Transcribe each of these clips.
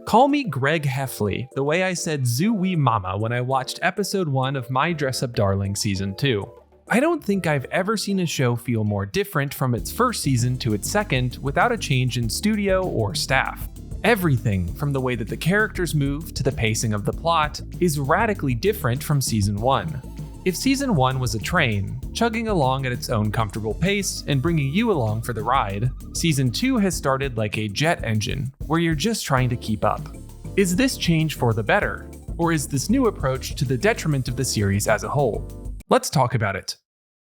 Call me Greg Heffley, the way I said Zoo-wee Mama when I watched episode 1 of My Dress-Up Darling season 2. I don't think I've ever seen a show feel more different from its first season to its second without a change in studio or staff. Everything, from the way that the characters move to the pacing of the plot, is radically different from season 1. If season 1 was a train, chugging along at its own comfortable pace and bringing you along for the ride, season 2 has started like a jet engine, where you're just trying to keep up. Is this change for the better? Or is this new approach to the detriment of the series as a whole? Let's talk about it.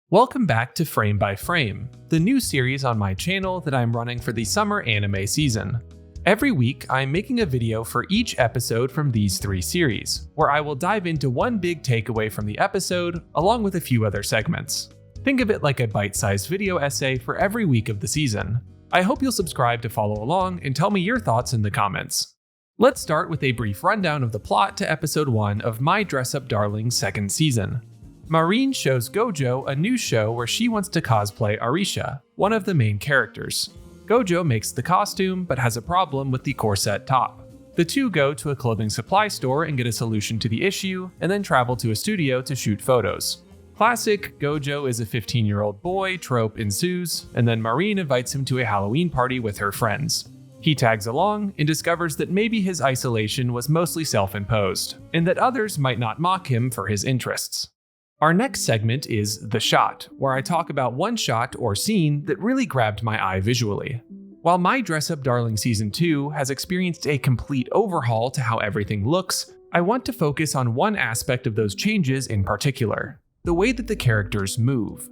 Welcome back to Frame by Frame, the new series on my channel that I'm running for the summer anime season. Every week, I'm making a video for each episode from these 3 series, where I will dive into one big takeaway from the episode, along with a few other segments. Think of it like a bite-sized video essay for every week of the season. I hope you'll subscribe to follow along and tell me your thoughts in the comments. Let's start with a brief rundown of the plot to episode 1 of My Dress-Up Darling's second season. Marine shows Gojo a new show where she wants to cosplay Arisha, one of the main characters. Gojo makes the costume, but has a problem with the corset top. The two go to a clothing supply store and get a solution to the issue, and then travel to a studio to shoot photos. Classic Gojo is a 15-year-old boy trope ensues, and then Marine invites him to a Halloween party with her friends. He tags along and discovers that maybe his isolation was mostly self-imposed, and that others might not mock him for his interests. Our next segment is The Shot, where I talk about one shot or scene that really grabbed my eye visually. While My Dress-Up Darling Season 2 has experienced a complete overhaul to how everything looks, I want to focus on one aspect of those changes in particular: the way that the characters move.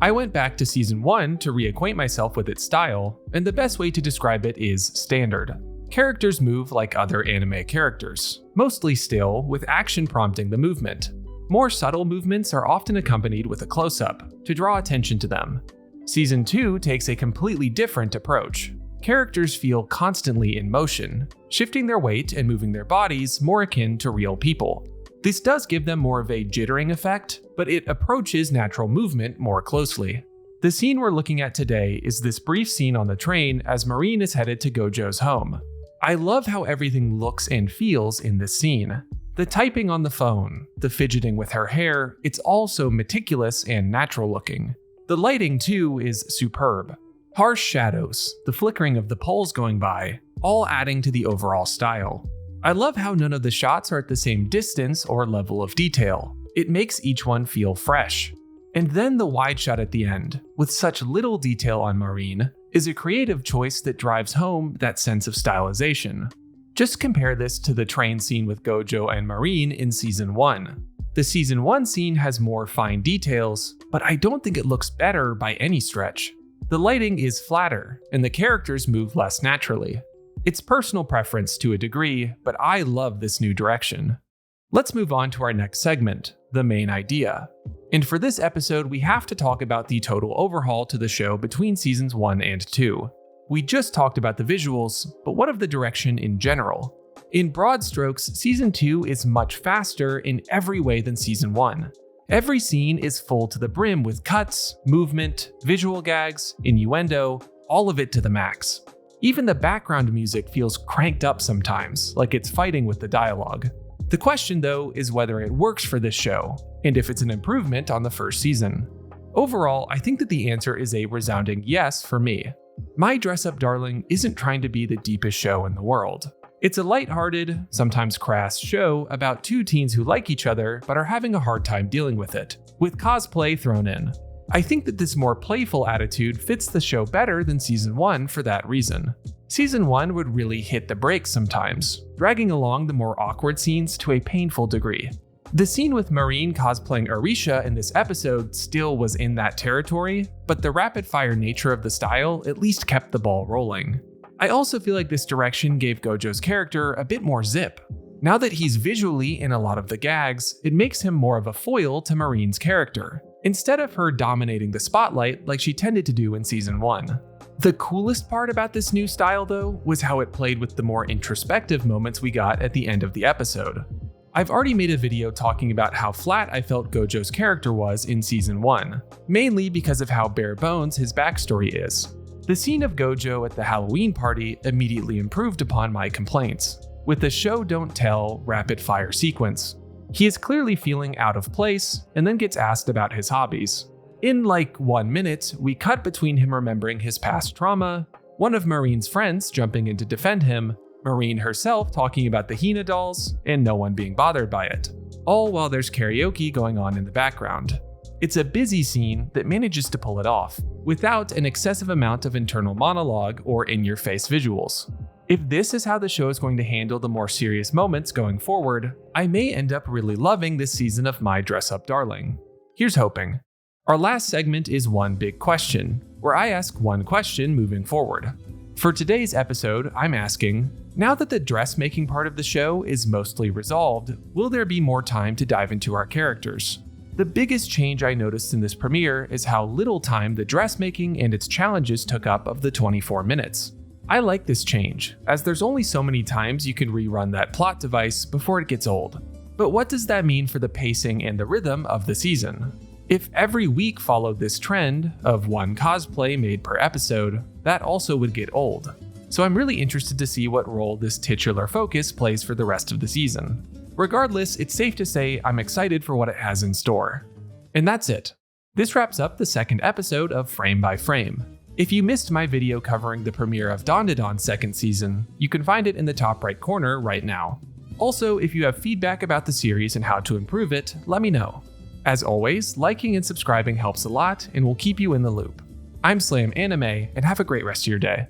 I went back to Season 1 to reacquaint myself with its style, and the best way to describe it is standard. Characters move like other anime characters, mostly still, with action prompting the movement. More subtle movements are often accompanied with a close-up, to draw attention to them. Season 2 takes a completely different approach. Characters feel constantly in motion, shifting their weight and moving their bodies more akin to real people. This does give them more of a jittering effect, but it approaches natural movement more closely. The scene we're looking at today is this brief scene on the train as Marine is headed to Gojo's home. I love how everything looks and feels in this scene. The typing on the phone, the fidgeting with her hair, it's all so meticulous and natural looking. The lighting too is superb. Harsh shadows, the flickering of the poles going by, all adding to the overall style. I love how none of the shots are at the same distance or level of detail. It makes each one feel fresh. And then the wide shot at the end, with such little detail on Marine, is a creative choice that drives home that sense of stylization. Just compare this to the train scene with Gojo and Marine in Season 1. The Season 1 scene has more fine details, but I don't think it looks better by any stretch. The lighting is flatter, and the characters move less naturally. It's personal preference to a degree, but I love this new direction. Let's move on to our next segment, the main idea. And for this episode, we have to talk about the total overhaul to the show between Seasons 1 and 2. We just talked about the visuals, but what of the direction in general? In broad strokes, Season 2 is much faster in every way than Season 1. Every scene is full to the brim with cuts, movement, visual gags, innuendo, all of it to the max. Even the background music feels cranked up sometimes, like it's fighting with the dialogue. The question, though, is whether it works for this show, and if it's an improvement on the first season. Overall, I think that the answer is a resounding yes for me. My Dress-Up Darling isn't trying to be the deepest show in the world. It's a lighthearted, sometimes crass show about 2 teens who like each other but are having a hard time dealing with it, with cosplay thrown in. I think that this more playful attitude fits the show better than Season 1 for that reason. Season 1 would really hit the brakes sometimes, dragging along the more awkward scenes to a painful degree. The scene with Marine cosplaying Arisha in this episode still was in that territory, but the rapid-fire nature of the style at least kept the ball rolling. I also feel like this direction gave Gojo's character a bit more zip. Now that he's visually in a lot of the gags, it makes him more of a foil to Marine's character, instead of her dominating the spotlight like she tended to do in Season 1. The coolest part about this new style, though, was how it played with the more introspective moments we got at the end of the episode. I've already made a video talking about how flat I felt Gojo's character was in Season 1, mainly because of how bare bones his backstory is. The scene of Gojo at the Halloween party immediately improved upon my complaints. with the show don't tell rapid fire sequence. He is clearly feeling out of place and then gets asked about his hobbies. In like 1 minute, we cut between him remembering his past trauma, one of Marine's friends jumping in to defend him, Marine herself talking about the Hina dolls, and no one being bothered by it. All while there's karaoke going on in the background. It's a busy scene that manages to pull it off, without an excessive amount of internal monologue or in-your-face visuals. If this is how the show is going to handle the more serious moments going forward, I may end up really loving this season of My Dress Up Darling. Here's hoping. Our last segment is One Big Question, where I ask one question moving forward. For today's episode, I'm asking, now that the dressmaking part of the show is mostly resolved, will there be more time to dive into our characters? The biggest change I noticed in this premiere is how little time the dressmaking and its challenges took up of the 24 minutes. I like this change, as there's only so many times you can rerun that plot device before it gets old. But what does that mean for the pacing and the rhythm of the season? If every week followed this trend of one cosplay made per episode, that also would get old. So I'm really interested to see what role this titular focus plays for the rest of the season. Regardless, it's safe to say I'm excited for what it has in store. And that's it. This wraps up the second episode of Frame by Frame. If you missed my video covering the premiere of Dandadan's second season, you can find it in the top right corner right now. Also, if you have feedback about the series and how to improve it, let me know. As always, liking and subscribing helps a lot and will keep you in the loop. I'm SlamAnime, and have a great rest of your day.